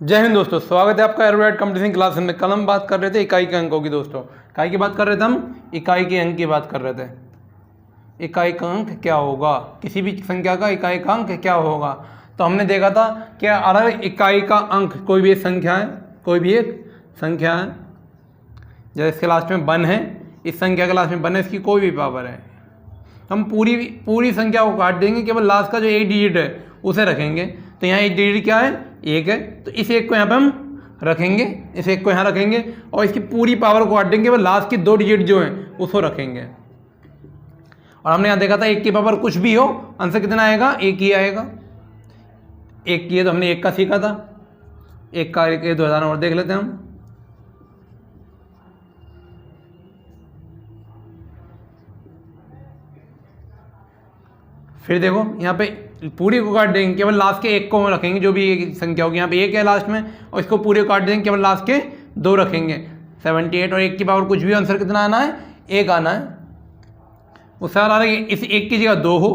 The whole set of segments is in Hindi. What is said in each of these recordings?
जय हिंद दोस्तों, स्वागत है आपका एरोडाइट कंपटीशन क्लास में। कल हम बात कर रहे थे इकाई के अंकों की। दोस्तों इकाई की बात कर रहे थे, हम इकाई के अंक की बात कर रहे थे। इकाई का अंक क्या होगा, किसी भी संख्या का इकाई का अंक क्या होगा। तो हमने देखा था कि अगर इकाई का अंक कोई भी एक संख्या है, कोई भी एक संख्या है, जैसे इसके लास्ट में 1 है, इस संख्या के लास्ट में 1 है, इसकी कोई भी पावर है, हम पूरी संख्या को काट देंगे, केवल लास्ट का जो एक डिजिट है उसे रखेंगे। तो यहाँ एक डिजिट क्या है, 1 है, तो इस 1 को यहाँ पे हम रखेंगे, इस 1 को यहाँ रखेंगे और इसकी पूरी पावर को काट देंगे, केवल लास्ट की 2 डिजिट जो हैं उसको रखेंगे। और हमने यहाँ देखा था 1 की पावर कुछ भी हो, आंसर कितना आएगा, 1 ही आएगा। 1 की है तो हमने 1 का सीखा था। 1 का एक 2000 और देख लेते हैं हम। फिर देखो यहाँ पे पूरी को काट देंगे, केवल लास्ट के 1 को रखेंगे, जो भी एक संख्या होगी। यहाँ पे 1 है लास्ट में और इसको पूरे को काट देंगे, केवल लास्ट के 2 रखेंगे। 78 और 1 की पावर कुछ भी, आंसर कितना आना है, 1 आना है। उससे आ रहा है इस 1 की जगह 2 हो,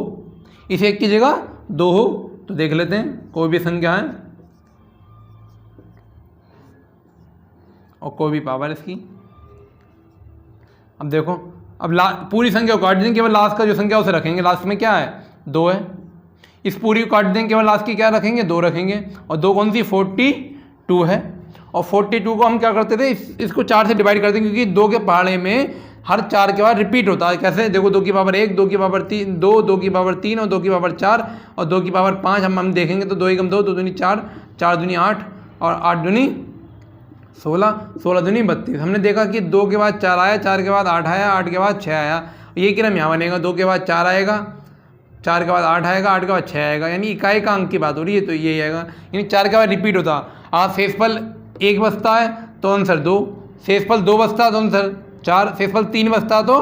इस 1 की जगह 2 हो, तो देख लेते हैं कोई भी संख्या है और कोई भी पावर इसकी। अब देखो, अब पूरी संख्या को काट देंगे, केवल लास्ट का जो संख्या उसे रखेंगे। लास्ट में क्या है, 2 है, इस पूरी को काट देंगे, केवल लास्ट की क्या रखेंगे, 2 रखेंगे। और 2 कौन सी, 42 है। और 42 को हम क्या करते थे, इसको 4 से डिवाइड कर देंगे, क्योंकि 2 के पहाड़े में हर 4 के बाद रिपीट होता है। कैसे, देखो 2 की पावर 1, 2 की पावर 3, 2, 2 की पावर 3 और 2 की पावर 4 और 2 की पावर 5 हम देखेंगे तो 2 एकम 2, 2 दूनी 4, 4 दूनी 8 और 8 दूनी 16, 16 दूनी 32। हमने देखा कि 2 के बाद 4 आया, 4 के बाद 8 आया, 8 के बाद 6 आया। ये क्रम यहाँ बनेगा, 2 के बाद 4 आएगा, 4 के बाद 8 आएगा, 8 के बाद 6 आएगा, यानी इकाई का अंक की बात हो रही है, तो ये आएगा। यानी 4 के बाद रिपीट होता। आज शेषफल 1 बचता है तो आंसर 2, शेषफल 2 बचता है तो आंसर 4, शेषफल 3 बचता तो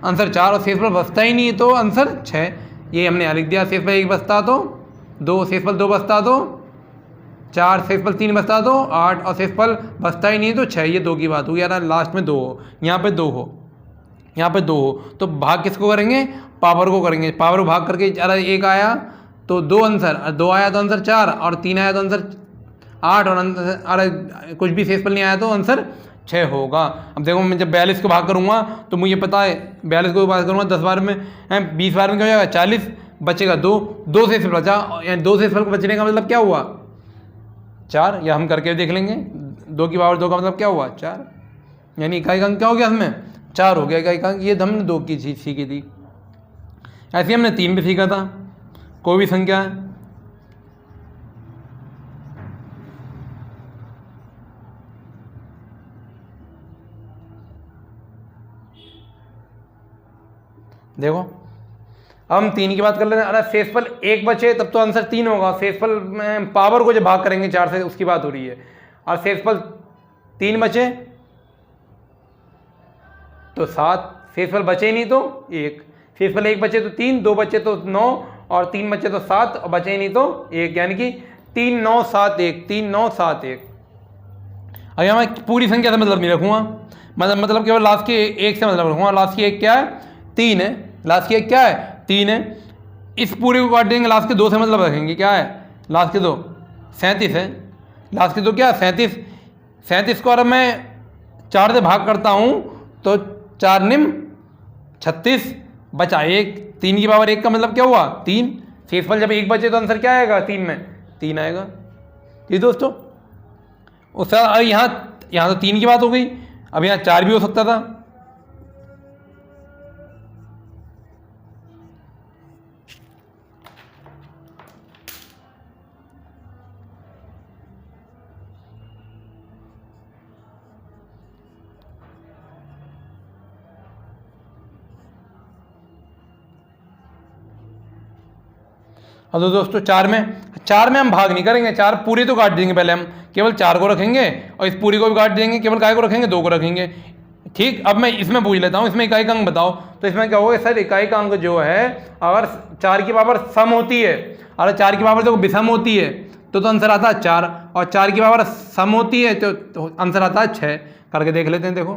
आंसर 4 और शेषफल बचता ही नहीं है तो आंसर 6। ये हमने यहाँ लिख दिया, शेषफल 1 बचता तो 2, शेषफल 2 बचता तो 4, शेषफल 3 बचता तो 8 और शेषफल बचता ही नहीं है तो 6। ये 2 की बात होगी यार, लास्ट में 2 हो, यहाँ पे 2 हो, यहाँ पे 2 हो, तो भाग किसको करेंगे, पावर को करेंगे। पावर को भाग करके, अरे 1 आया तो 2 आंसर, 2 आया तो आंसर 4 और 3 आया तो आंसर 8 और अरे कुछ भी शेषफल नहीं आया तो आंसर 6 होगा। अब देखो, मैं जब 42 को भाग करूँगा तो मुझे पता है 42 को भाग करूँगा 10 बार में, 20 बार में क्या हो जाएगा, 40, बचेगा 2 शेषफल बचा, यानी 2 शेषफल को बचने का मतलब क्या हुआ, 4। या हम करके देख लेंगे, 2 की पावर 2 का मतलब क्या हुआ, 4, यानी इकाई का अंक क्या हो गया, हमें 4 हो गया इकाई का अंक। ये हमने 2 की चीज सीखी थी। ऐसे हमने 3 भी सीखा था, कोई भी संख्या है, देखो अब हम 3 की बात कर लेते हैं। अरे शेषफल 1 बचे तब तो आंसर 3 होगा, शेषफल में पावर को जब भाग करेंगे 4 से उसकी बात हो रही है। और शेषफल 3 बचे तो 7, शेषफल बचे नहीं तो 1, शेषफल 1 बचे तो 3, 2 बचे तो 9 और 3 बचे तो 7 और बचे नहीं तो 1, यानी कि 3 9 7 1, 3 9 7 1। अब यहाँ मैं पूरी संख्या से मतलब नहीं रखूँगा, मतलब केवल लास्ट के 1 से मतलब रखूँगा। लास्ट की 1 क्या है, 3 है, लास्ट की 1 क्या है, 3 है। इस पूरे को काट देंगे, लास्ट के 2 से मतलब रखेंगे, क्या है, लास्ट के 2 37 है, लास्ट के 2 क्या है, 37। 37 को अगर मैं 4 से भाग करता हूँ तो 4 निम 36, बचा 1, 3 की पावर 1 का मतलब क्या हुआ, 3। शेषफल जब 1 बचे तो आंसर क्या आएगा, 3 में 3 आएगा। जी दोस्तों, उससे यहाँ तो 3 की बात हो गई, अब यहाँ 4 भी हो सकता था। अब तो दोस्तों 4 में हम भाग नहीं करेंगे, 4 पूरी तो काट देंगे, पहले हम केवल 4 को रखेंगे और इस पूरी को भी काट देंगे, केवल काय को रखेंगे, 2 को रखेंगे। ठीक, अब मैं इसमें पूछ लेता हूँ, इसमें इकाई का अंक बताओ। तो इसमें क्या होगा सर, इकाई का अंक जो है अगर 4 की पावर सम होती है, अगर 4 की पावर देखो विषम होती है तो आंसर आता है 4, और 4 की पावर सम होती है तो आंसर आता है 6। करके देख लेते हैं, देखो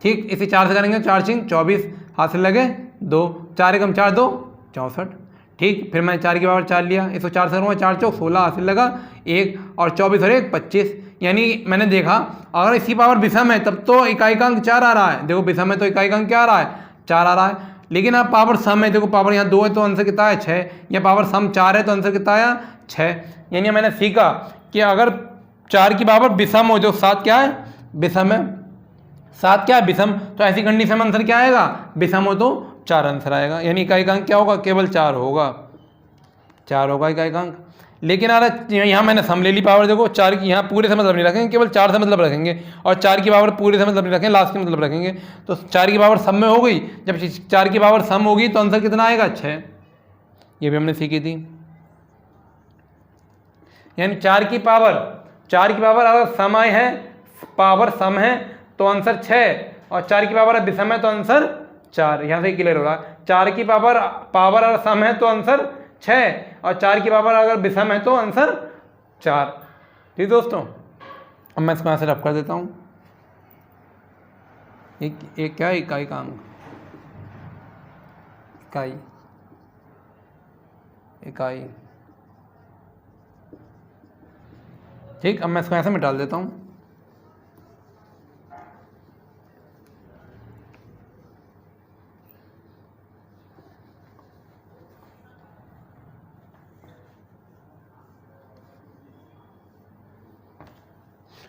ठीक, इसे 4 से करेंगे, 4 6 24, हाथ से लगे 2, 4 एकम 4 2 64। ठीक, फिर मैं 4 की पावर 4 लिया, इसको 4 से करूँगा, 4 चौक 16 हासिल लगा, 1 और 24 और 1 25। यानी मैंने देखा अगर इसकी पावर विषम है तब तो इकाइकांक 4 आ रहा है। देखो विषम है तो इकाइकांक क्या आ रहा है, 4 आ रहा है। लेकिन अब पावर सम है, देखो पावर यहाँ 2 है तो आंसर कितना है 6, या पावर सम 4 है तो आंसर कितना आया 6। यानी मैंने सीखा कि अगर 4 की पावर विषम हो, जो 7 क्या है विषम है, 7 क्या है विषम, तो ऐसी कंडीशन में आंसर क्या आएगा, विषम हो तो 4 आंसर आएगा। यानी इकाइकांक क्या होगा, केवल 4 होगा, 4 होगा इकाइकांक। लेकिन अगर यहाँ मैंने सम ले ली पावर, देखो 4 की यहाँ पूरे से मतलब नहीं रखेंगे, केवल 4 से मतलब रखेंगे, और 4 की पावर पूरे से मतलब नहीं रखेंगे, लास्ट की मतलब रखेंगे। तो 4 की पावर सम में हो गई, जब 4 की पावर सम होगी तो आंसर कितना आएगा 6। ये भी हमने सीखी थी। यानी 4 की पावर अगर सम है, पावर सम है तो आंसर 6, और 4 की पावर विषम है तो आंसर 4। यहाँ से क्लियर हो रहा है, 4 की पावर अगर सम है तो आंसर 6, और 4 की पावर अगर विषम है तो आंसर 4। ठीक दोस्तों, अब मैं इसको यहाँ से रफ कर देता हूँ। एक क्या है इकाइकांक, इकाई। ठीक, अब मैं इसको यहाँ से मिटा देता हूँ।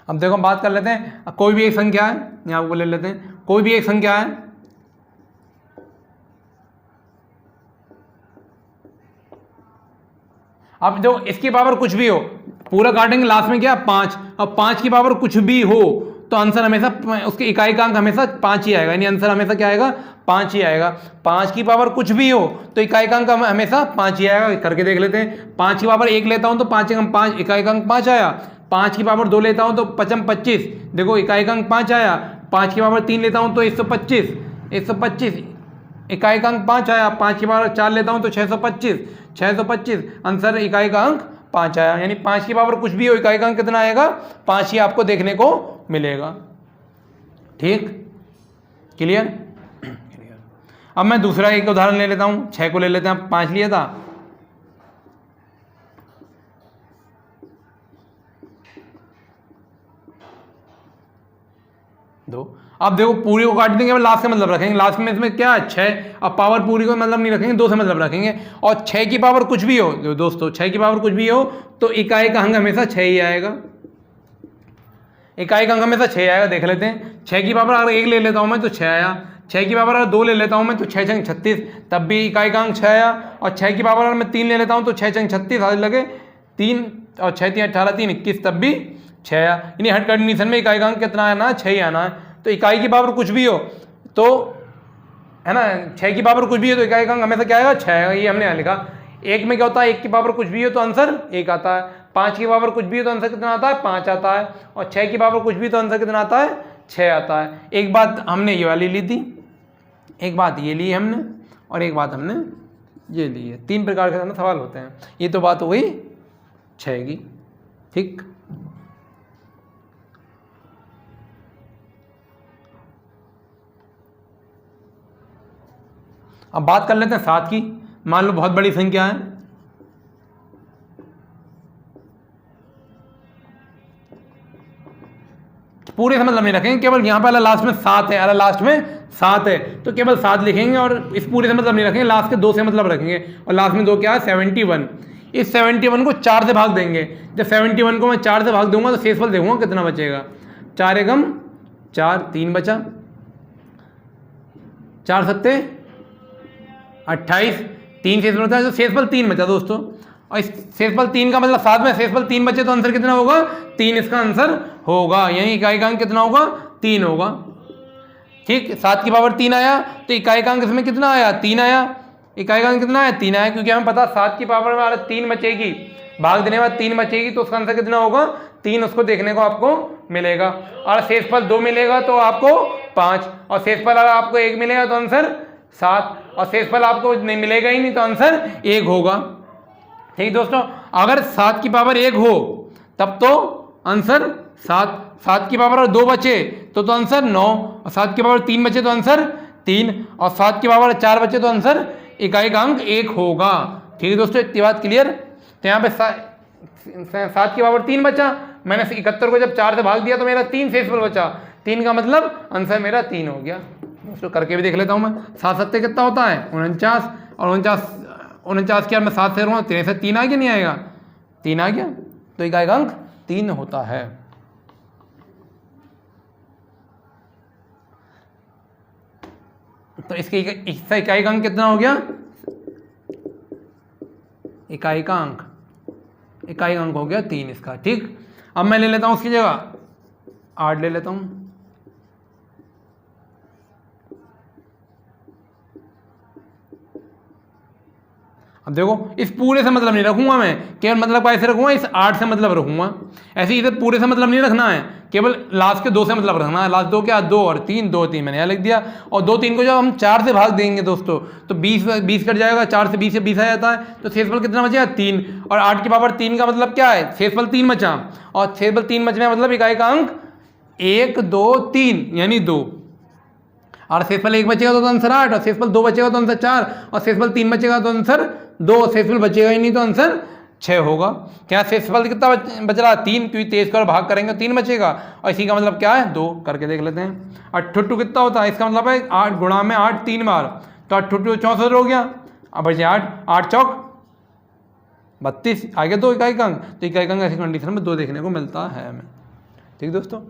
अब देखो हम बात कर लेते हैं, कोई भी एक संख्या है, यहाँ आपको ले लेते हैं, कोई भी एक संख्या है, अब जो इसकी पावर कुछ भी हो, पूरा काटेंगे लास्ट में क्या 5, और 5 की पावर कुछ भी हो तो आंसर हमेशा उसके इकाइकांक हमेशा 5 ही आएगा। यानी आंसर हमेशा क्या आएगा 5 ही आएगा। 5 की पावर कुछ भी हो तो इकाइकांक हमेशा 5 ही आएगा। करके देख लेते हैं, 5 की पावर 1 लेता हूं तो 5 एकम 5, इकाइकांक 5 आया। 5 की पावर 2 लेता हूं तो 5 25, देखो इकाइकांक 5 आया। 5 की पावर 3 लेता हूं तो 125, इकाइकांक 5 आया। 5 की पावर 4 लेता हूं तो 625, आंसर इकाइकांक 5 आया। यानी 5 की पावर कुछ भी हो इकाइकांक कितना आएगा 5 ही आपको देखने को मिलेगा। ठीक, क्लियर। अब मैं दूसरा एक उदाहरण ले लेता हूं, 6 को ले लेते हैं, 5 लिया था। अब देखो पूरी को काट देंगे, लास्ट का मतलब रखेंगे, लास्ट में इसमें क्या है 6। अब पावर पूरी को मतलब नहीं रखेंगे, 2 से मतलब रखेंगे। और 6 की पावर कुछ भी हो दोस्तों, 6 की पावर कुछ भी हो तो इकाई का अंक हमेशा 6 ही आएगा। इकाई का अंक हमेशा 6 आएगा। देख लेते हैं, 6 की पावर अगर 1 ले लेता हूं मैं तो 6 आया। 6 की पावर अगर 2 ले लेता हूं मैं तो 6 छंग 36, तब भी इकाई का अंक 6 आया। और 6 की पावर अगर मैं 3 ले लेता हूं तो 6 छंग 36 हाथ लगे 3, और 6 3 18 3 21, तब भी 6 आया। यानी हर कंडीशन में इकाई का अंक कितना आना है 6 ही आना है। तो इकाई की पावर कुछ भी हो तो है ना, 6 की पावर कुछ भी हो तो इकाई का अंक हमेशा क्या आएगा 6 आएगा। ये हमने यहाँ लिखा। 1 में क्या होता है, 1 की पावर कुछ भी हो तो आंसर 1 आता है। 5 की पावर कुछ भी हो तो आंसर कितना आता है 5 आता है। और 6 की पावर कुछ भी तो आंसर कितना आता है 6 आता है। एक बात हमने ये वाली ली थी, एक बात ये ली हमने, और एक बात हमने ये ली है। 3 प्रकार के सवाल होते हैं। ये तो बात हो गई 6 की। ठीक, अब बात कर लेते हैं 7 की। मान लो बहुत बड़ी संख्या है, पूरे से मतलब नहीं रखेंगे, केवल यहां पर लास्ट में 7 है, लास्ट में 7 है तो केवल 7 लिखेंगे, और इस पूरे से मतलब नहीं रखेंगे, लास्ट के 2 से मतलब रखेंगे। और लास्ट में 2 क्या है 71। इस 71 को 4 से भाग देंगे। जब 71 को मैं 4 से भाग दूंगा तो शेषफल देखूंगा कितना बचेगा। 4 एकम 4, 3 बचा, 4 सत्ते 28, 3 शेषफल बचा, तो शेषफल 3 बचा दोस्तों। और इस शेषफल 3 का मतलब 7 में शेषफल 3 बचे तो आंसर कितना होगा 3 इसका आंसर होगा। यानी इकाई का अंक कितना होगा 3 होगा। ठीक, 7 की पावर 3 आया तो इकाई का अंक इसमें कितना आया 3 आया। इकाई का अंक कितना आया 3 आया, क्योंकि हमें पता 7 की पावर में 3 बचेगी, भाग देने के बाद 3 बचेगी तो उसका आंसर कितना होगा 3 उसको देखने को आपको मिलेगा। और शेषफल 2 मिलेगा तो आपको 5, और शेषफल अगर आपको 1 मिलेगा तो आंसर 7, और शेषफल आपको नहीं मिलेगा ही नहीं तो आंसर 1 होगा। ठीक दोस्तों, अगर 7 की पावर 1 हो तब तो आंसर 7, 7 की पावर 2 बचे तो आंसर 9, और 7 की पावर 3 बचे तो आंसर 3, और 7 की पावर 4 बचे तो आंसर इकाई का अंक 1 होगा। ठीक है दोस्तों, इतनी बात क्लियर। तो यहाँ पे 7 की पावर 3 बचा, मैंने 71 को जब 4 से भाग दिया तो मेरा 3 शेषफल बचा, 3 का मतलब आंसर मेरा 3 हो गया। दोस्तों करके भी देख लेता हूँ मैं, 7 7 कितना होता है 49, और 49 की मैं 7 से रहूँगा 3 से 3 आ गया, नहीं आएगा 3 आ गया, तो इकाई का अंक 3 होता है। तो इसका इकाई का अंक कितना हो गया, इकाई का अंक हो गया 3 इसका। ठीक, अब मैं ले लेता हूं उसकी जगह 8 ले लेता हूं। अब देखो इस पूरे से मतलब नहीं रखूंगा मैं, केवल मतलब कैसे रखूंगा, इस 8 से मतलब रखूंगा। ऐसे इधर पूरे से मतलब नहीं रखना है, केवल लास्ट के 2 से मतलब रखना है। लास्ट 2 क्या, 2 और 3, 2 3 मैंने यहाँ लिख दिया। और 2 3 को जब हम 4 से भाग देंगे दोस्तों तो 20 कट जाएगा, 4 से 20 आ जाता है, तो शेषफल कितना बचेगा 3। और 8 की पावर 3 का मतलब क्या है, शेषफल 3 बचा, और शेषफल 3 बचने का मतलब इकाई का अंक 1 2 3 यानी 2। और शेषफल 1 बचेगा तो आंसर 8, और शेषफल 2 बचेगा तो आंसर 4, और शेषफल 3 बचेगा तो आंसर 2, शेषफल बचेगा ही नहीं तो आंसर 6 होगा। क्या शेषफल कितना बच रहा है 3, क्योंकि 23 का भाग करेंगे 3 बचेगा, और इसी का मतलब क्या है 2। करके देख लेते हैं। 8 2 कितना होता है, इसका मतलब है 8 गुणा में 8 3 बार, तो 8 2 64 हो गया। अब बचे 8 8 चौक 32, आगे 2 इकाई का अंक, तो इकाई का अंक ऐसी कंडीशन में 2 देखने को मिलता है हमें। ठीक दोस्तों,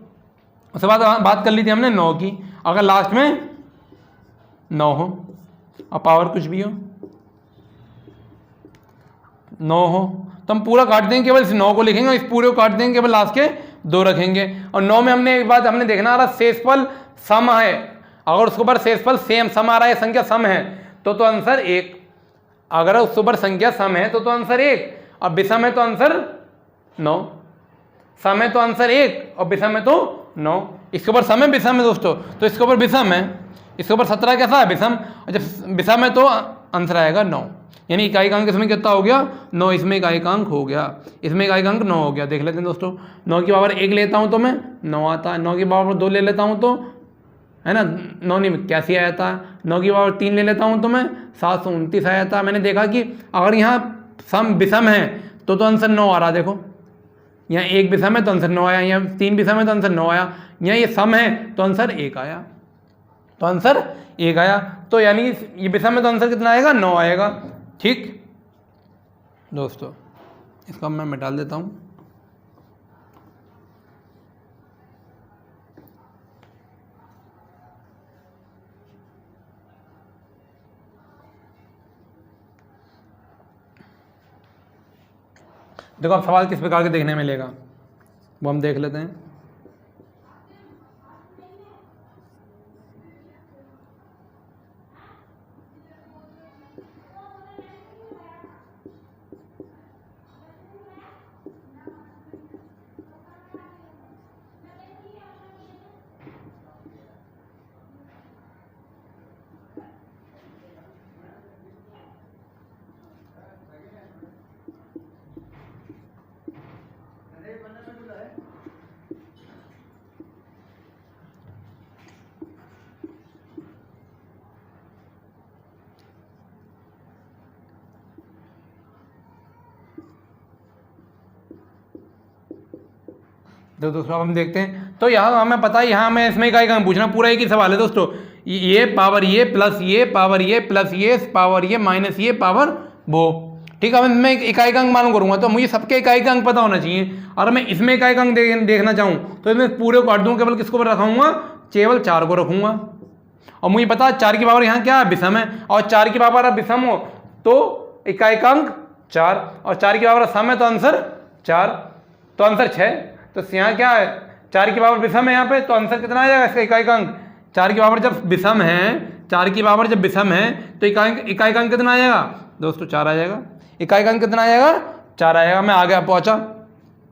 उसके बाद बात कर ली थी हमने 9 की। अगर लास्ट में 9 हो और पावर कुछ भी हो 9 हो तो हम पूरा काट देंगे, केवल इस 9 को लिखेंगे, इस पूरे को काट देंगे, केवल लास्ट के 2 रखेंगे। और 9 में हमने एक बात हमने देखना आ रहा, शेषफल सम है, अगर उसके ऊपर शेषफल सेम सम आ रहा है, संख्या सम है तो आंसर 1। अगर उसके ऊपर संख्या सम है तो आंसर 1, और विषम है तो आंसर 9। सम है तो आंसर 1 और विषम है तो 9। इसके ऊपर सम है, विषम है दोस्तों, तो इसके ऊपर विषम है, इसके ऊपर 17 कैसा है विषम, और जब विषम है तो आंसर आएगा 9। यानी इकाई का अंक इसमें कितना हो गया 9, इसमें इकाई का अंक हो गया, इसमें इकाई का अंक 9 हो गया। देख लेते हैं दोस्तों, 9 की पावर 1 लेता हूं तो मैं 9 आता है, 9 की पावर 2 ले लेता हूं तो है ना 9 नहीं 81 आ जाता है, 9 की पावर 3 ले लेता हूं तो मैं 729 आ जाता है। मैंने देखा कि अगर यहाँ सम विषम है तो आंसर 9 आ रहा, देखो यहाँ 1 विषम है तो आंसर 9 आया, यहाँ 3 विषम है तो आंसर 9 आया, यहाँ ये सम है तो आंसर 1 आया, तो आंसर 1 आया। तो यानी ये विषम में तो आंसर कितना आएगा 9 आएगा। ठीक दोस्तों, इसका मैं मिटा देता हूँ। देखो अब सवाल किस प्रकार के देखने मिलेगा वो हम देख लेते हैं। तो दोस्तों अब हम देखते हैं, तो यहाँ हमें पता है, यहाँ हमें इसमें इकाई का अंक पूछना, पूरा एक ही सवाल है दोस्तों, ये पावर ये प्लस ये पावर ये प्लस ये पावर ये माइनस ये पावर वो। ठीक है, अब मैं इकाई का अंक मालूम करूंगा तो मुझे सबके इकाई का अंक पता होना चाहिए। और मैं इसमें इकाई का अंक देखना चाहूँ तो इसमें पूरे को काट दूँ, केवल किसको रखूँगा, केवल 4 को रखूँगा। और मुझे पता है 4 की पावर यहाँ क्या है विषम है, और 4 की पावर अब विषम हो तो इकाई का अंक 4, और 4 की पावर सम है तो आंसर 4, तो आंसर 6। तो यहाँ क्या है 4 की पावर विषम है यहाँ पे, तो आंसर कितना आ जाएगा इसका इकाई का अंक। 4 की पावर जब विषम है, 4 की पावर जब विषम है तो इकाई का अंक कितना आ जाएगा दोस्तों 4 आ जाएगा। इकाई का अंक कितना आ जाएगा 4 आएगा। मैं आगे पहुंचा,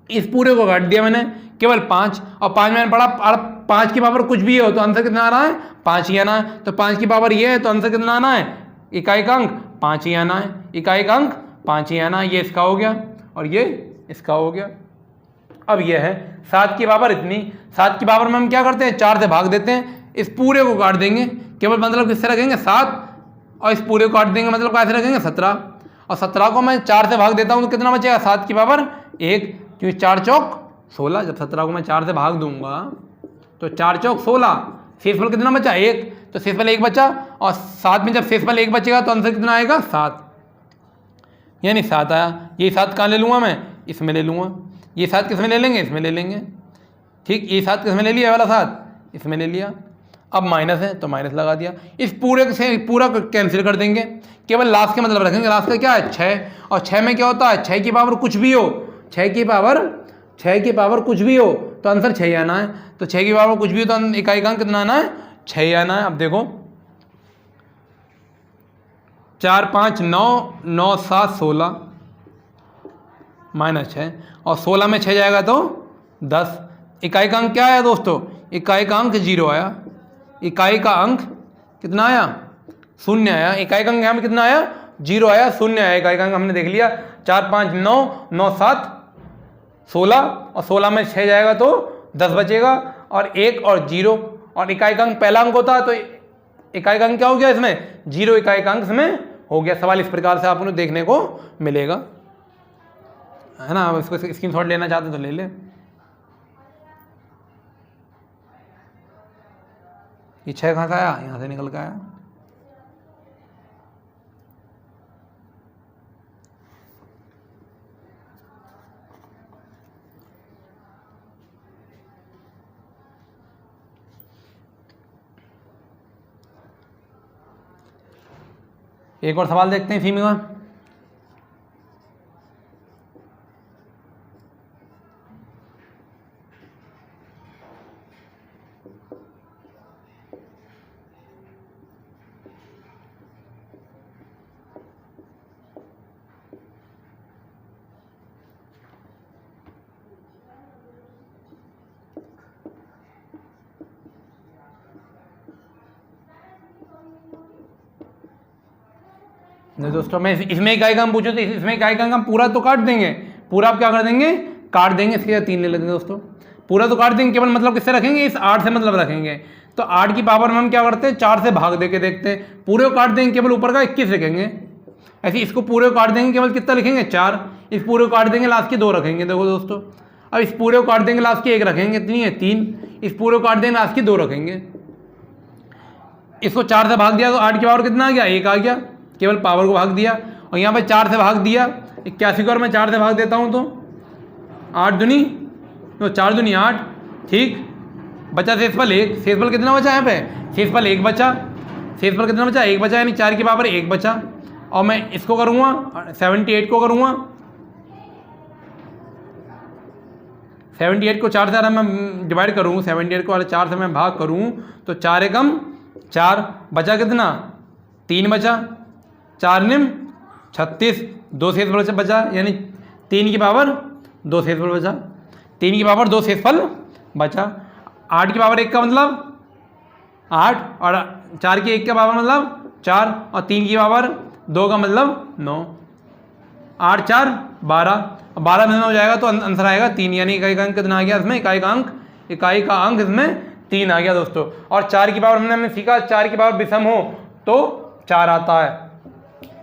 इस पूरे को काट दिया मैंने, केवल 5, और 5 मैंने पढ़ा 5 की पावर कुछ भी हो तो आंसर कितना आ रहा है 5 ही आना है। तो 5 की पावर ये है तो आंसर कितना आना है, इकाई का अंक 5 ही आना है, इकाई का अंक 5 ही आना है। ये इसका हो गया और ये इसका हो गया। अब ये है 7 की पावर इतनी, 7 की पावर में हम क्या करते हैं 4 से भाग देते हैं, इस पूरे को काट देंगे, केवल मतलब किससे रखेंगे 7, और इस पूरे को काट देंगे मतलब कैसे रखेंगे 17। और 17 को मैं 4 से भाग देता हूँ तो कितना बचेगा, 7 की पावर 1, क्योंकि 4 चौक 16। जब 17 को मैं 4 से भाग दूंगा तो 4 चौक 16, शेषफल कितना बचा 1, तो शेषफल 1 बचा, और 7 में जब शेषफल 1 बचेगा तो आंसर कितना आएगा 7, यानी 7 आया। ये 7 कहाँ ले लूँगा मैं, इसमें ले लूँगा। ये 7 किस में ले लेंगे, इसमें ले लेंगे। ठीक, ये 7 किस में ले लिया, वाला 7 इसमें ले लिया। अब माइनस है तो माइनस लगा दिया। इस पूरे से पूरा कैंसिल कर देंगे, केवल लास्ट के मतलब रखेंगे। लास्ट का क्या है 6, और 6 में क्या होता है 6 की पावर कुछ भी हो, 6 की पावर कुछ भी हो तो आंसर 6 आना है। तो 6 की पावर कुछ भी हो तो इकाई का अंक कितना आना है, 6 आना है। अब देखो 4 5 9 9 7 16 -6, और 16 में 6 जाएगा तो 10। इकाई का अंक क्या आया दोस्तों, इकाई का अंक 0 आया। इकाई का अंक कितना आया, 0 आया। इकाई का अंक यहाँ में कितना आया, 0 आया, 0 आया। इकाई का अंक हमने देख लिया, 4 5 9 9 7 16, और 16 में 6 जाएगा तो 10 बचेगा, और 1 और 0, और इकाई का अंक पहला अंक होता है तो इकाई का अंक क्या हो गया इसमें, 0 इकाई का अंक इसमें हो गया। सवाल इस प्रकार से आपको देखने को मिलेगा, है ना। अब इसको स्क्रीनशॉट लेना चाहते हैं तो ले ले। ये 6 कहाँ से आया, यहाँ से निकल के आया। एक और सवाल देखते हैं इसी में का। नहीं दोस्तों, मैं इसमें इकाई का हम पूछो तो इसमें इकाई का हम पूरा तो काट देंगे, पूरा आप क्या कर देंगे, काट देंगे। इसके 3 ले लेते हैं दोस्तों, पूरा तो काट देंगे, केवल मतलब किससे रखेंगे, इस 8 से मतलब रखेंगे। तो 8 की पावर में हम क्या करते हैं, 4 से भाग दे के देखते हैं। पूरे को काट देंगे, केवल ऊपर का 21 रखेंगे। ऐसे इसको पूरे को काट देंगे, केवल कितना लिखेंगे 4। इस पूरे को काट देंगे, लास्ट की 2 रखेंगे। देखो दोस्तों, अब इस पूरे को काट देंगे, लास्ट की 1 रखेंगे, इतनी है 3। इस पूरे को काट देंगे, लास्ट की 2 रखेंगे। इसको 4 से भाग दिया तो 8 की पावर कितना आ गया, 1 आ गया, केवल पावर को भाग दिया। और यहाँ पे 4 से भाग दिया, 81 को और मैं 4 से भाग देता हूँ तो 8 दूनी तो 4 दूनी 8। ठीक, बचा शेषफल 1। शेषफल कितना बचा यहाँ पे, शेषफल 1 बचा। शेषफल कितना बचा, 1 बचा, यानी 4 की पावर 1 बचा। और मैं इसको करूँगा 78 को करूँगा, 78 को 4 से मैं डिवाइड करूँ, 78 को 4 से मैं भाग करूँ तो 4 एकम 4, बचा कितना 3 बचा, 4 निम 36, 2 शेषफल बचा, यानी 3 की पावर 2 शेषफल बचा। 3 की पावर 2 शेषफल बचा। 8 की पावर 1 का मतलब 8, और 4 की 1 का पावर मतलब 4, और 3 की पावर 2 का मतलब 9। 8 4 12, 12 में 9 हो जाएगा तो आंसर आएगा 3, यानी इकाई का अंक कितना आ गया इसमें, इकाई का अंक इसमें 3 आ गया दोस्तों। और 4 की पावर हमने सीखा, 4 की पावर विषम हो तो 4 आता है,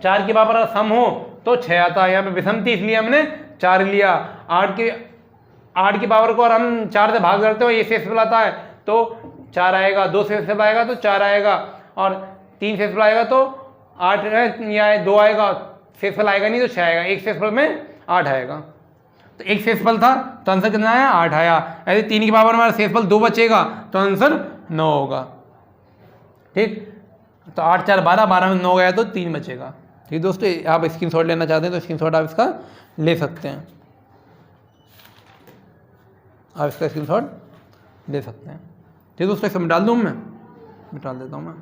4 की पावर अगर सम हो तो 6 आता है। यहाँ पे विषम थी इसलिए हमने 4 लिया। 8 की पावर को और हम 4 से भाग करते हो, ये शेषफल आता है तो 4 आएगा, 2 शेषफल आएगा तो 4 आएगा, और 3 शेषफल आएगा तो 8 या 2 आएगा, शेषफल आएगा नहीं तो 6 आएगा। एक शेषफल में 8 आएगा, तो एक शेषफल था तो आंसर कितना आया, 8 आया। ऐसे 3 की पावर में शेषफल 2 बचेगा तो आंसर 9 होगा। ठीक, तो 8 4 12, 12 में 9 गया तो 3 बचेगा। ठीक दोस्तों, आप स्क्रीनशॉट लेना चाहते हैं तो स्क्रीनशॉट आप इसका ले सकते हैं, आप इसका स्क्रीनशॉट ले सकते हैं। ठीक दोस्तों, इसको मिटा दूँ, मैं मिटा देता हूँ मैं।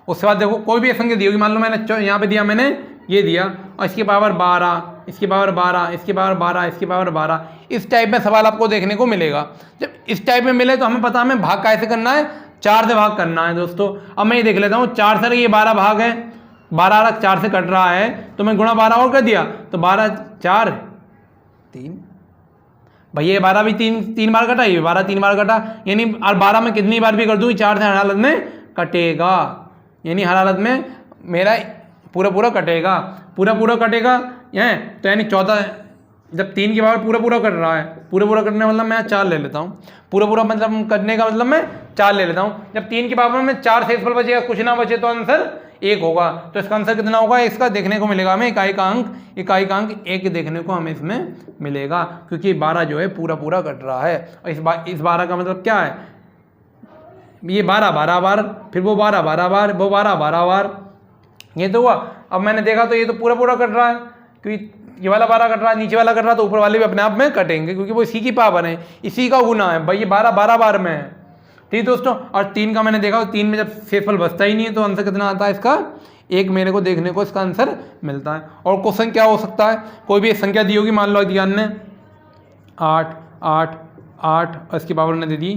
उसके बाद देखो कोई भी संख्या दी होगी, मान लो मैंने यहाँ पे दिया, मैंने ये दिया, और इसकी पावर 12, इसकी पावर 12, इसकी पावर 12, इसकी पावर 12, इस टाइप में सवाल आपको देखने को मिलेगा। जब इस टाइप में मिले तो हमें पता हमें भाग कैसे करना है, 4 से भाग करना है दोस्तों। अब मैं ये देख लेता हूँ, 4 से ये 12 भाग है, 12 4 से कट रहा है तो मैं गुणा 12 और कर दिया तो 12 4 3, भैया 12 भी 3 बार कटा, ये 12 3 बार कटा, यानी और 12 में कितनी बार भी कर दूँ 4 से हर हालत में कटेगा। यानी हर हालत में मेरा पूरा पूरा कटेगा, पूरा पूरा कटेगा है। तो यानी 14, जब 3 की पावर पूरा पूरा कट रहा है, पूरा पूरा कटने मतलब मैं 4 ले लेता हूँ, पूरा पूरा मतलब कटने का मतलब मैं 4 ले लेता हूँ। जब 3 की पावर में 4 शेषफल बचेगा, कुछ ना बचे तो आंसर 1 होगा। तो इसका आंसर कितना होगा? इसका देखने को मिलेगा हमें इकाई का अंक 1 देखने को हमें इसमें मिलेगा, क्योंकि 12 जो है पूरा पूरा कट रहा है। और इस 12 का मतलब क्या है? ये 12 बार, फिर वो 12 बार, वो 12 बार, ये तो हुआ। अब मैंने देखा तो ये तो पूरा पूरा कट रहा है, क्योंकि ये वाला 12 कट रहा है, नीचे वाला कट रहा है, तो ऊपर वाले भी अपने आप में कटेंगे, क्योंकि वो इसी की पावर है, इसी का गुना है भाई। ये 12 बार में है, ठीक दोस्तों। और 3 का मैंने देखा, 3 में जब शेषफल बचता ही नहीं है तो आंसर कितना आता है इसका? 1 मेरे को देखने को इसका आंसर मिलता है। और क्वेश्चन क्या हो सकता है? कोई भी एक संख्या दी होगी, मान लो ध्यान में 8 8 8, और इसकी पावर ने दे दी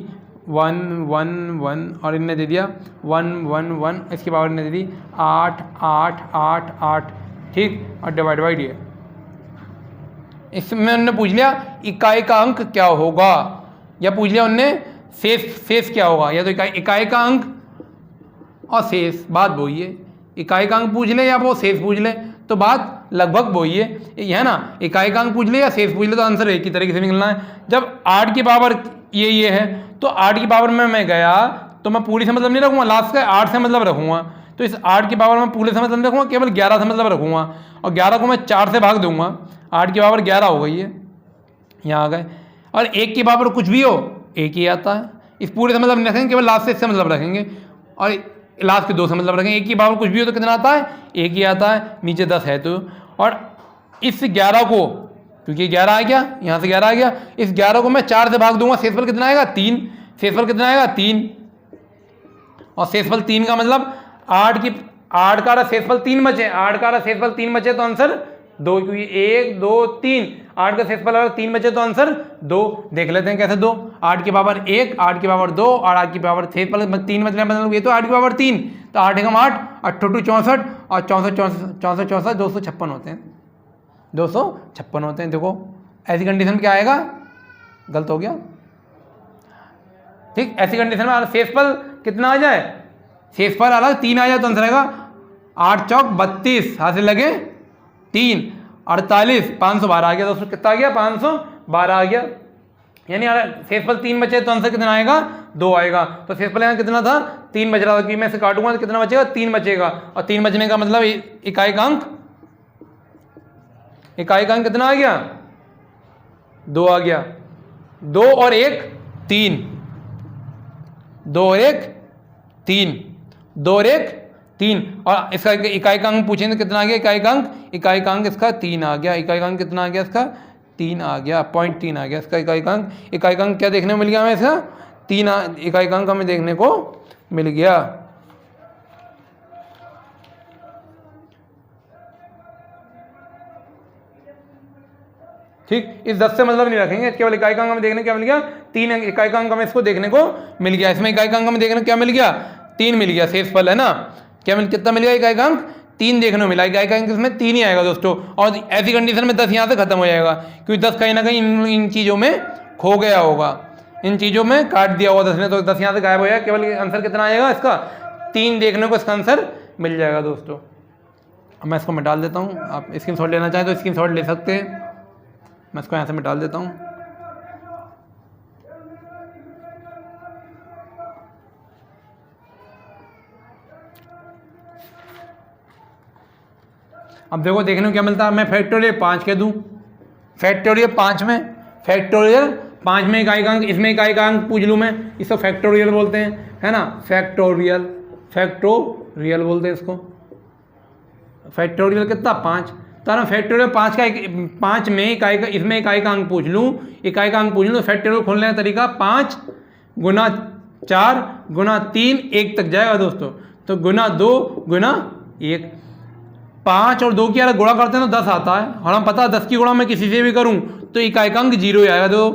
1 1 1, और इनने दे दिया 1 1 1, इसकी पावर ने दे दी 8 8 8 8, ठीक। और डिवाइड ये, इसमें उन्होंने पूछ लिया इकाई का अंक क्या होगा, या पूछ लिया उनने शेष क्या होगा, या तो इकाई का अंक और शेष, बात वही है। इकाई का अंक पूछ ले या वो शेष पूछ ले तो बात लगभग वही है ना। इकाई का अंक पूछ ले या शेष पूछ ले तो आंसर एक ही तरीके से निकलना है। जब 8 की पावर ये है, तो 8 की पावर में मैं गया तो मैं पूरी से मतलब नहीं रखूँगा, लास्ट का 8 से मतलब रखूँगा। तो इस 8 की पावर में पूरे से मतलब नहीं रखूँगा, केवल 11 से मतलब रखूँगा, और 11 को मैं 4 से भाग दूंगा, 8 की पावर 11 हो गई है, यहाँ आ गए। और 1 की पावर कुछ भी हो 1 ही आता है। इस पूरे से मतलब नहीं रखेंगे, केवल लास्ट से इससे मतलब रखेंगे, और लास्ट के 2 से मतलब रखेंगे। 1 की पावर कुछ भी हो तो कितना आता है? 1 ही आता है, नीचे 10 है तो। और इस 11 को, क्योंकि 11 आ गया, यहाँ से 11 आ गया, इस 11 को मैं 4 से भाग दूंगा, शेषफल कितना आएगा? 3। शेषफल कितना आएगा? 3। और शेषफल 3 का मतलब 8 का शेषफल 3 बचे, 8 का शेषफल 3 बचे तो आंसर 2, क्योंकि 1 2 3, 8 का शेषफल अगर 3 बचे तो आंसर 2। देख लेते हैं कैसे 2। 8 की पावर 1, 8 की पावर 2, और 8 की पावर शेषफल 3 बचने मतलब ये तो 8 की पावर 3, तो 8 एकम 8, 8 2 64, और 64 64 256 होते हैं, 256 होते हैं। देखो ऐसी कंडीशन में क्या आएगा? गलत हो गया, ठीक। ऐसी कंडीशन में शेषफल कितना आ जाए? शेषफल अलग 3 आ जाए तो आंसर आएगा 8 चौक 32, हाथ से लगे 3, 48, 512 आ गया दोस्तों। कितना आ गया? 512 आ गया। यानी शेषफल 3 बचे तो आंसर कितना आएगा? 2 आएगा। तो शेषफल यहाँ कितना था? 3 बच रहा था, कि मैं इसे काटूंगा तो कितना बचेगा? 3 बचेगा। और 3 बचने का मतलब इकाई का अंक कितना आ गया? 2 आ गया। 2 और 1 3, 2 और 1 3, 2 और 1 3, और इसका इकाई का अंक पूछेंगे कितना आ गया? इकाई का अंक इसका 3 आ गया। इकाई का अंक कितना आ गया इसका? 3 आ गया, 0.3 आ गया इसका इकाई का अंक। इकाई का अंक क्या देखने को मिल गया हमें इसका? 3 इकाई का अंक हमें देखने को मिल गया। ठीक, इस 10 से मतलब नहीं रखेंगे, केवल इकाई का अंक हमें देखने क्या मिल गया? 3 इकाई का अंक हमें इसको देखने को मिल गया। इसमें इकाई का अंक हमें देखने क्या मिल गया? 3 मिल गया। शेषफल है ना, कितना मिल गया? इकाई का अंक 3 देखने को मिला। इकाई का अंक इसमें 3 ही आएगा दोस्तों। और ऐसी कंडीशन में 10 यहाँ से खत्म हो जाएगा, क्योंकि 10 कहीं ना कहीं इन चीज़ों में खो गया होगा, इन चीज़ों में काट दिया होगा 10 ने, तो 10 यहाँ से गायब हो जाएगा। केवल आंसर कितना आएगा इसका? 3 देखने को इसका आंसर मिल जाएगा दोस्तों। अब मैं इसको मिटा देता हूँ, आप स्क्रीनशॉट लेना चाहें तो स्क्रीनशॉट ले सकते हैं। मैं इसको यहाँ से मिटा देता हूँ। अब देखो देखने को क्या मिलता है। मैं फैक्टोरियल 5 कह दूँ, फैक्टोरियल 5 में इकाई का अंक, इसमें इकाई का अंक पूछ लूँ मैं, इसको फैक्टोरियल बोलते हैं, है ना। फैक्टोरियल बोलते हैं इसको। फैक्टोरियल कितना? 5। तो ना फैक्टोरियल 5 में इकाई का, इसमें इकाई का अंक पूछ लूँ, तो फैक्टोरियल खोलने का तरीका 5 गुना 4 गुना 3 1 तक जाएगा दोस्तों। तो गुना 2 गुना 1, 5 और 2 की अगर गुणा करते हैं तो 10 आता है, और हम पता है 10 की गुणा मैं किसी से भी करूं तो इकाई का अंक 0 ही आएगा। तो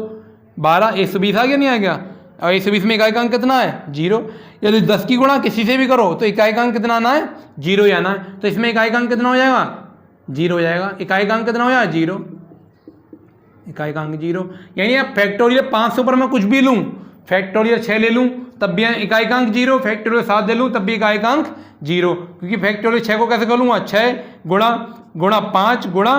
12 120 आ गया, नहीं आ गया? और 120 में इकाई का अंक कितना है? 0। यदि 10 की गुणा किसी से भी करो तो इकाई का अंक कितना आना है? 0 ही आना है। तो इसमें इकाई का अंक कितना हो जाएगा? 0 हो जाएगा। इकाई का अंक कितना हो जाएगा? 0। इकाई का अंक 0। यानी अब फैक्टोरियल 5 से ऊपर मैं कुछ भी लूँ, फैक्टोरियल 6 ले लूँ तब भी इकाइकांक 0, फैक्टोरियल 7 ले लूँ तब भी इकाइकांक 0, क्योंकि फैक्टोरियल 6 को कैसे कर लूँगा, 6 गुणा 5 गुणा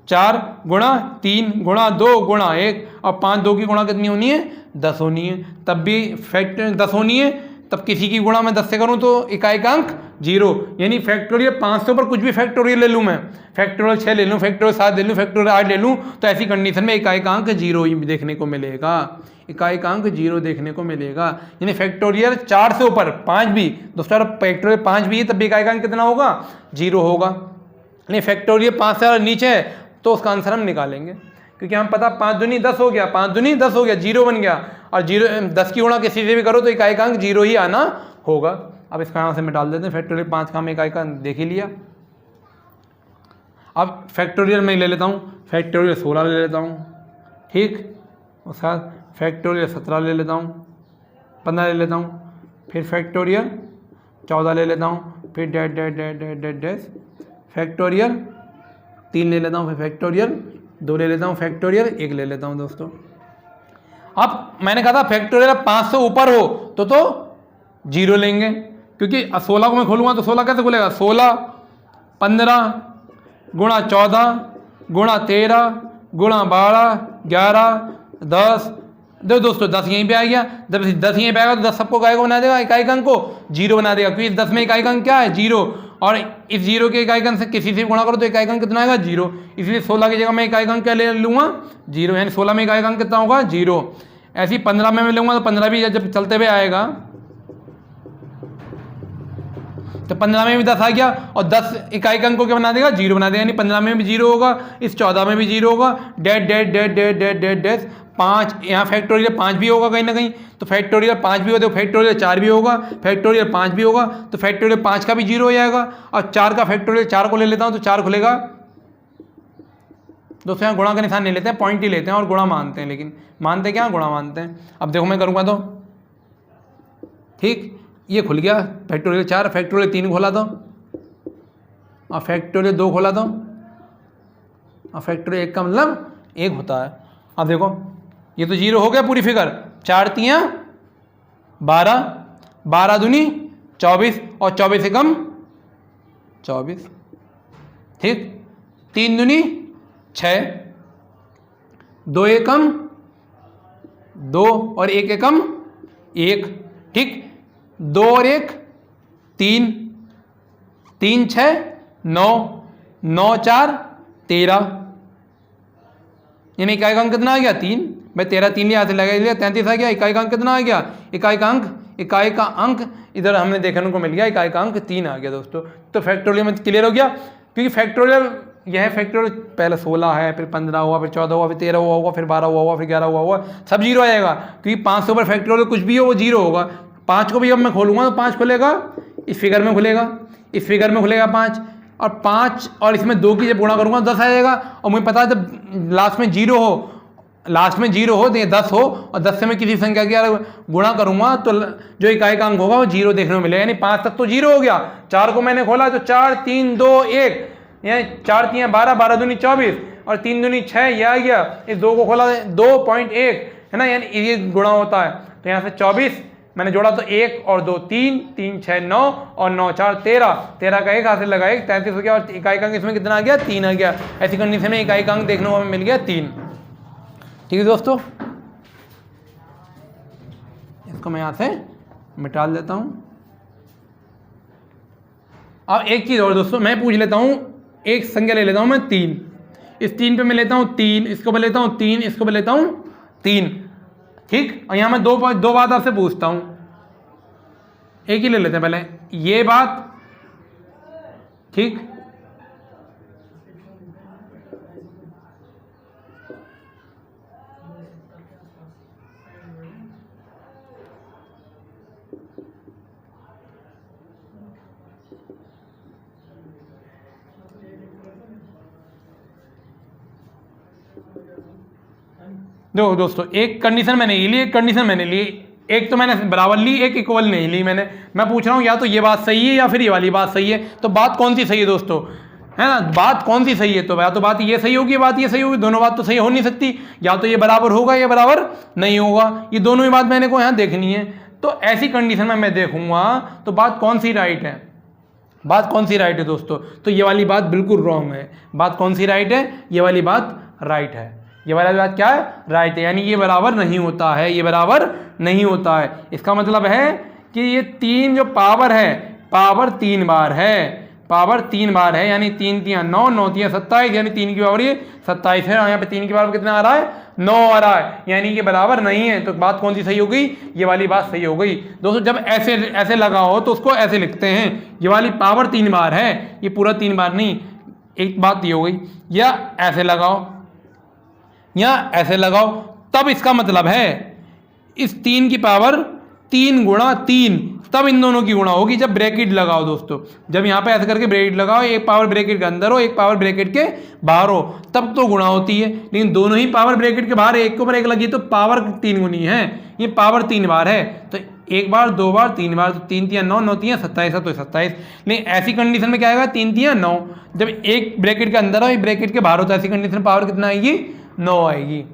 4 गुणा 3 गुणा 2 गुणा 1, और 5 2 की गुणा कितनी होनी है, 10 होनी है, तब भी फैक्टर 10 होनी है, तब किसी की गुणा मैं 10 से करूँ तो इकाइकांक 0, यानी फैक्टोरियल 5 से ऊपर कुछ भी फैक्टोरियल ले लूँ मैं, फैक्टोरियल 6 ले लूँ, फैक्टोरियल 7 ले लूँ, फैक्टोरियल 8 ले लूँ, तो ऐसी कंडीशन में इकाइकांक 0 ही देखने को मिलेगा, इकाइकांक 0 देखने को मिलेगा। यानी फैक्टोरियल 4 से ऊपर 5 भी, दोस्तों फैक्टोरियल 5 भी है तब भी इकाइकांक कितना होगा, 0 होगा। नहीं फैक्टोरियल 5 से नीचे है तो उसका आंसर हम निकालेंगे, क्योंकि हम पता 5 दूनी 10 हो गया, 5 दूनी 10 हो गया, 0 बन गया, और 10 की गुणा किसी से भी करो तो इकाइकांक 0 ही आना होगा। अब इसका यहाँ से मैं डाल देते हैं, फैक्टोरियल 5 का हम इकाइकांक देख ही लिया। अब फैक्टोरियल में ले लेता हूँ, फैक्टोरियल 16 ले लेता हूँ, ठीक, उसके बाद फैक्टोरियल 17 ले लेता हूँ, 15 ले लेता हूँ, फिर फैक्टोरियल 14 ले लेता हूँ, फिर dash dash dash dash dash dash factorial 3 ले लेता हूँ, फिर फैक्टोरियल 2 ले लेता हूँ, फैक्टोरियल 1 ले लेता हूँ दोस्तों। अब मैंने कहा था फैक्टोरियल 5 से ऊपर हो तो 0 लेंगे, क्योंकि 16 को मैं खोलूँगा तो 16 कैसे खुलेगा, 16 15 गुणा 14 गुणा 13 गुणा 12 11 10, देखो दोस्तों 10 यहीं पे आ गया, जब 10 यहीं पे आएगा तो 10 सबको काय को बना देगा, इकाइकांक को 0 बना देगा, क्योंकि 10 में इकाइकांक क्या है, 0, और इस 0 के इकाइकांक से किसी से गुणा करो तो इकाइकांक कितना आएगा, 0, इसलिए 16 की जगह मैं इकाइकांक क्या ले लूँगा, 0, यानी 16 में इकाइकांक कितना होगा, 0। ऐसे ही 15 में मैं लूँगा तो 15 भी जब चलते हुए आएगा तो 15 में भी 10 आ गया, और 10 इकाइकांक को क्या बना देगा, 0 बना देगा, यानी 15 में भी 0 होगा, इस 14 में भी 0 होगा, dash dash dash dash dash dash dash 5, यहाँ फैक्टोरियल 5 भी होगा कहीं ना कहीं, तो फैक्टोरियल 5 भी होगा तो फैक्टोरियल 4 भी होगा, फैक्टोरियल 5 भी होगा तो फैक्टोरियल 5 का भी 0 हो जाएगा, और 4 का फैक्टोरियल 4 को ले लेता हूँ तो 4 खुलेगा। दोस्तों यहाँ गुणा का निशान नहीं लेते हैं, पॉइंट ही लेते हैं और गुणा मानते हैं, लेकिन मानते क्या, गुणा मानते हैं। अब देखो मैं करूँगा तो ठीक, ये खुल गया फैक्टोरियल 4, फैक्टोरियल 3 खोला तो, और फैक्टोरियल 2 खोला तो, और फैक्टोरियल 1 का मतलब 1 होता है। अब देखो ये तो 0 हो गया पूरी फिगर, 4 तियाँ 12, 12 दूनी 24, और 24 से कम 24, ठीक, 3 दूनी 6, 2 एकम 2, और 1 एकम 1, ठीक, 2 और 1 3, 3 6 9, 9 4 13, यानी इकाइकांक कितना आ गया, 3, मैं 13 3 यहाँ से लगा लिया, 33 आ गया, इकाइकांक कितना आ गया, इकाई का अंक इधर हमने देखने को मिल गया, इकाइकांक 3 आ गया दोस्तों। तो फैक्टोरियल में क्लियर हो गया, क्योंकि फैक्टोरियल यह फैक्टोरियल पहले 16 है, फिर 15 हुआ, फिर 14 हुआ, फिर 13 हुआ होगा, फिर 12 हुआ, फिर 11 हुआ, सब 0 आएगा, क्योंकि 5 से ऊपर फैक्टोरियल कुछ भी हो वो 0 होगा। 5 को भी अब मैं खोलूँगा तो 5 खुलेगा, इस फिगर में खुलेगा, इस फिगर में खुलेगा 5, और 5 और इसमें 2 की जब गुणा करूँगा 10 आएगा, और मुझे पता है जब लास्ट में 0 हो, लास्ट में 0 हो तो 10 हो, और 10 से मैं किसी संख्या की गुणा करूँगा तो जो इकाइकांक होगा वो 0 देखने को मिलेगा, यानी 5 तक तो 0 हो गया। 4 को मैंने खोला तो 4 3 2 1, यानी 4 3 12, 12 दूनी 24, और 3 दूनी 6, ये आ गया, इस 2 को खोला 2.1 है ना, यानी ये गुणा होता है, तो यहाँ से 24 मैंने जोड़ा तो 1 और 2 3, 3 6 9, और 9 4 13, 13 का 1 हाथ से लगा 1, 33 हो गया, और इकाइकांक इसमें कितना आ गया, 3 आ गया। ऐसी कंडीशन में इकाइकांक देखने को मिल गया 3। ठीक है दोस्तों, इसको मैं यहाँ से मिटा देता हूँ। अब एक चीज़ और दोस्तों मैं पूछ लेता हूँ, एक संख्या ले लेता हूँ मैं 3, इस 3 पे मैं लेता हूँ 3, इसको मैं लेता हूँ 3, इसको मैं लेता हूँ 3, ठीक, और यहाँ मैं दो बात आपसे पूछता हूँ, एक ही ले लेते हैं पहले ये बात, ठीक, देखो दोस्तों एक कंडीशन मैंने ये ली, एक कंडीशन मैंने ली, एक तो मैंने बराबर ली, एक इक्वल नहीं ली मैंने। मैं पूछ रहा हूँ या तो ये बात सही है या फिर ये वाली बात सही है, तो बात कौन सी सही है दोस्तों, है ना, बात कौन सी सही है, तो या तो बात ये सही होगी, बात ये सही होगी, दोनों बात तो सही हो नहीं सकती, या तो ये बराबर होगा या बराबर नहीं होगा, ये दोनों ही बात मैंने को यहाँ देखनी है। तो ऐसी कंडीशन में मैं देखूंगा तो बात कौन सी राइट है, बात कौन सी राइट है दोस्तों? तो ये वाली बात बिल्कुल रॉन्ग है। बात कौन सी राइट है? ये वाली बात राइट है। ये वाली बात क्या है? राइट है, यानी ये बराबर नहीं होता है, ये बराबर नहीं होता है। इसका मतलब है कि ये 3 जो पावर है, पावर 3 बार है, पावर 3 बार है, यानी 3 3 9, 9 3 27, यानी 3 की पावर ये 27 है, और यहाँ पे 3 की पावर कितना आ रहा है? 9 आ रहा है, यानी कि बराबर नहीं है। तो बात कौन सी सही हो गई? ये वाली बात सही हो गई। दोस्तों जब ऐसे ऐसे लगा हो तो उसको ऐसे लिखते हैं, ये वाली पावर 3 बार है, ये पूरा 3 बार नहीं। एक बात ये हो गई, या ऐसे लगाओ या ऐसे लगाओ, तब इसका मतलब है इस 3 की पावर 3 गुणा 3, तब इन दोनों की गुणा होगी जब ब्रैकेट लगाओ दोस्तों। जब यहाँ पे ऐसे करके ब्रैकेट लगाओ, एक पावर ब्रैकेट के अंदर हो, एक पावर ब्रैकेट के बाहर हो, तब तो गुणा होती है। लेकिन दोनों ही पावर ब्रैकेट के बाहर एक के ऊपर एक लगी तो पावर 3 गुनी है, ये पावर 3 बार है। तो एक बार, 2 बार, 3 बार, तो 3 3 9, 9 3 27 है, तो 27। लेकिन ऐसी कंडीशन में क्या आएगा? 3 3 9, जब एक ब्रैकेट के अंदर हो, एक ब्रैकेट के बाहर हो, तो ऐसी कंडीशन में पावर कितना आएगी? 9 आएगी।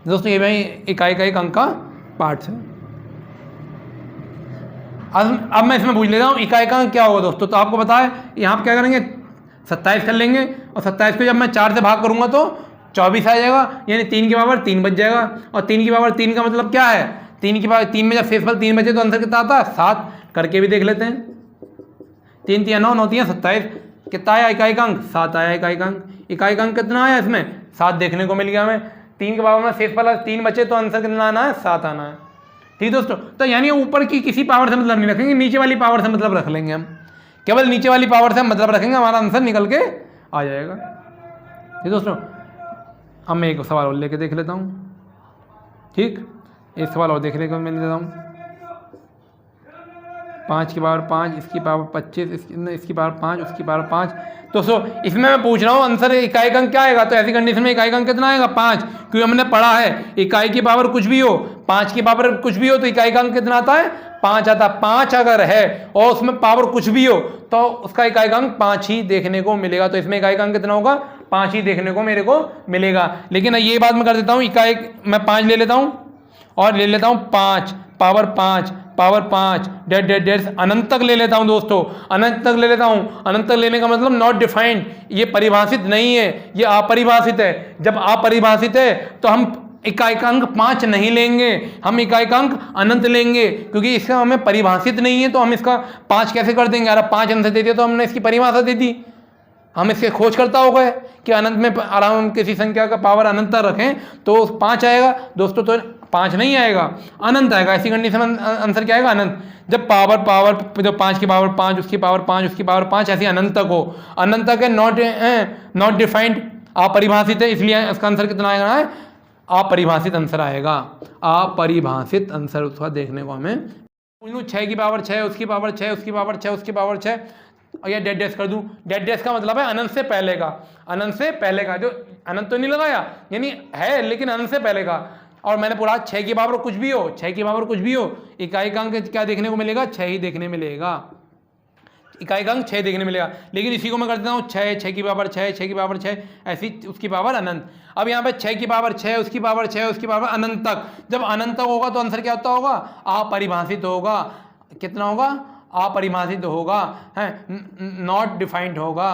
दोस्तों ये भाई इकाई का एक अंक का पार्ट है। अब मैं इसमें पूछ लेता हूँ इकाई का अंक क्या होगा दोस्तों। तो आपको पता है यहाँ पर क्या करेंगे, 27 कर लेंगे, और 27 को जब मैं 4 से भाग करूँगा तो 24 आ जाएगा, यानी 3 की पावर 3 बच जाएगा। और 3 की पावर 3 का मतलब क्या है? 3 की पावर 3 में जब शेषफल 3 बचे तो आंसर कितना आता है? 7। करके भी देख लेते हैं। 3 3 9, 9 3 27, कितना आया इकाई का अंक? 7 आया इकाई का अंक। इकाई का अंक कितना आया इसमें? 7 देखने को मिल गया हमें। 3 के पावर में शेषफल 3 बचे तो आंसर कितना आना है? 7 आना है। ठीक दोस्तों, तो यानी ऊपर की किसी पावर से मतलब नहीं रखेंगे, नीचे वाली पावर से मतलब रख लेंगे हम। केवल नीचे वाली पावर से हम मतलब रखेंगे, हमारा आंसर निकल के आ जाएगा। ठीक दोस्तों, अब मैं एक सवाल और लेके देख लेता हूँ। ठीक, एक सवाल और देखने को मैं लेता हूँ। 5 की पावर 5, इसकी पावर 25, इसकी पावर 5, उसकी पावर 5। दोस्तों इसमें मैं पूछ रहा हूँ आंसर इकाई का अंक क्या आएगा? तो ऐसी कंडीशन में इकाई का अंक कितना आएगा? 5, क्योंकि हमने पढ़ा है इकाई की पावर कुछ भी हो, 5 की पावर कुछ भी हो तो इकाई का अंक कितना आता है? 5 आता है। 5 अगर है और उसमें पावर कुछ भी हो तो उसका इकाई का अंक 5 ही देखने को मिलेगा। तो इसमें इकाई का अंक कितना होगा? 5 ही देखने को मेरे को मिलेगा। लेकिन ये बात मैं कर देता हूँ, इकाई मैं 5 ले लेता हूँ और ले लेता हूँ 5 power 5 power 5 dot dot dot अनंत तक ले लेता हूं दोस्तों, अनंत तक ले लेता हूं। अनंत तक लेने का मतलब नॉट डिफाइंड, ये परिभाषित नहीं है, ये अपरिभाषित है। जब अपरिभाषित है तो हम इकाई का अंक 5 नहीं लेंगे, हम इकाई का अंक अनंत लेंगे, क्योंकि इसका हमें परिभाषित नहीं है। तो हम इसका 5 कैसे कर देंगे? अरे 5 आंसर दे दिया तो हमने इसकी परिभाषा दे दी, हम इसके खोज करता हो गए कि अनंत में आराम किसी संख्या का पावर अनंत तक रखें तो 5 आएगा दोस्तों। तो 5 नहीं आएगा, अनंत आएगा। ऐसी कंडीशन में आंसर क्या आएगा? अनंत। जब पावर जो 5 की पावर 5, उसकी पावर 5, उसकी पावर 5 ऐसी अनंत तक हो, अनंत तक है, नॉट डिफाइंड, अपरिभाषित है, इसलिए इसका आंसर कितना आएगा? अपरिभाषित आंसर आएगा। अपरिभाषित आंसर उसका देखने को हमें 6 की पावर 6, उसकी पावर 6, उसकी पावर 6, उसकी पावर 6, और ये डेट डैश कर दूं। डेट डैश का मतलब है अनंत से पहले का, अनंत से पहले का। जो अनंत तो नहीं लगाया, यानी है लेकिन अनंत से पहले का। और मैंने पूरा 6 की पावर कुछ भी हो, 6 की पावर कुछ भी हो, इकाई का अंक क्या देखने को मिलेगा? 6 ही देखने मिलेगा, इकाई का अंक 6 देखने मिलेगा। लेकिन इसी को मैं कर देता हूँ 6, 6 की पावर 6, 6 की पावर 6, ऐसी उसकी पावर अनंत। अब यहाँ पे 6 की पावर 6, उसकी पावर 6, उसकी पावर अनंत तक। जब अनंत तक होगा तो आंसर क्या होता होगा? अपरिभाषित होगा। कितना होगा? अपरिभाषित होगा, है, नॉट डिफाइंड होगा,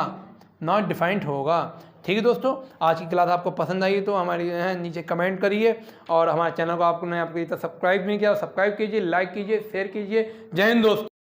नॉट डिफाइंड होगा। ठीक है दोस्तों, आज की क्लास आपको पसंद आई तो हमारी नीचे कमेंट करिए, और हमारे चैनल को आपने आपको सब्सक्राइब नहीं किया, सब्सक्राइब कीजिए, लाइक कीजिए, शेयर कीजिए। जय हिंद दोस्तों।